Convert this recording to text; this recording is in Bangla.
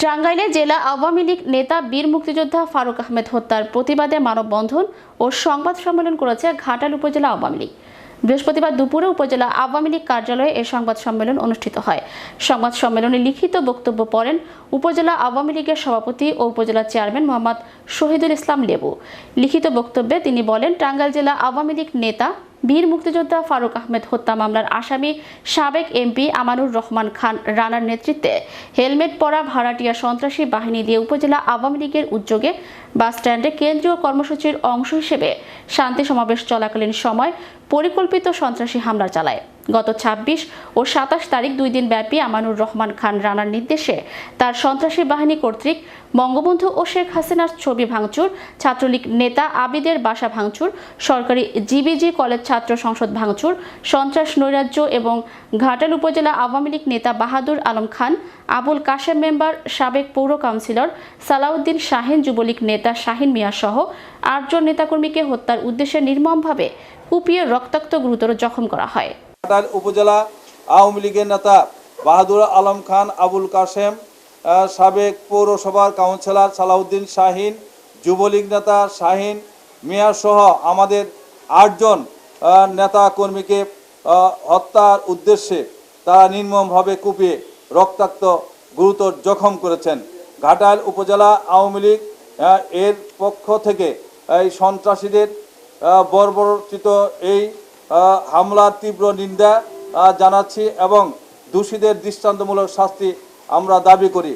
টাঙ্গাইলে জেলা আওয়ামী লীগ নেতা বীর মুক্তিযোদ্ধা ফারুক আহমেদ হত্যার প্রতিবাদে মানববন্ধন ও সংবাদ সম্মেলন করেছে ঘাটাল উপজেলা আওয়ামী লীগ। বৃহস্পতিবার দুপুরে উপজেলা আওয়ামী লীগ কার্যালয়ে এ সংবাদ সম্মেলন অনুষ্ঠিত হয়। সংবাদ সম্মেলনে লিখিত বক্তব্য পড়েন উপজেলা আওয়ামী লীগের সভাপতি ও উপজেলা চেয়ারম্যান মোহাম্মদ শহীদুল ইসলাম লেবু। লিখিত বক্তব্যে তিনি বলেন, টাঙ্গাইল জেলা আওয়ামী লীগ নেতা বীর মুক্তিযোদ্ধা ফারুক আহমেদ হত্যা মামলার আসামি সাবেক এমপি আমানুর রহমান খান রানার নেতৃত্বে হেলমেট পরা ভাড়াটিয়া সন্ত্রাসী বাহিনী দিয়ে উপজেলা আওয়ামী লীগের উদ্যোগে বাসস্ট্যান্ডে কেন্দ্রীয় কর্মসূচির অংশ হিসেবে শান্তি সমাবেশ চলাকালীন সময় পরিকল্পিত সন্ত্রাসী হামলা চালায়। গত ২৬ ও ২৭ তারিখ ২ দিন ব্যাপী আমানুর রহমান খান রানার নির্দেশে তার সন্ত্রাসী বাহিনী কর্তৃক বঙ্গবন্ধু ও শেখ হাসিনার ছবি ভাঙচুর, ছাত্রলীগ নেতা আবিদের বাসা ভাঙচুর, সরকারি জিবিজি কলেজ ছাত্র সংসদ ভাঙচুর, সন্ত্রাস নৈরাজ্য এবং ঘাটাল উপজেলা আওয়ামী লীগ নেতা বাহাদুর আলম খান, আবুল কাশেম মেম্বার, সাবেক পৌর কাউন্সিলর সালাউদ্দিন শাহিন, যুবলীগ নেতা শাহিন মিয়া সহ ৮ জন নেতাকর্মীকে হত্যার উদ্দেশ্যে নির্মমভাবে কুপিয়ে রক্তাক্ত গুরুতর জখম করা হয়। ঘাটাল উপজেলা আওয়ামী লীগের নেতা বাহাদুর আলম খান, আবুল কাশেম, সাবেক পৌরসভার কাউন্সিলর সালাউদ্দিন শাহিন, যুবলীগ নেতা শাহিন মিয়া সহ আমাদের ৮ জন নেতা কর্মীকে হত্যার উদ্দেশ্যে তারা নির্মমভাবে কুপিয়ে রক্তাক্ত গুরুতর জখম করেছেন। ঘাটাল উপজেলা আওয়ামী লীগ এর পক্ষ থেকে এই সন্ত্রাসীদের বর্বরচিত এই হামলার তীব্র নিন্দা জানাচ্ছি এবং দোষীদের দৃষ্টান্তমূলক শাস্তি আমরা দাবি করি।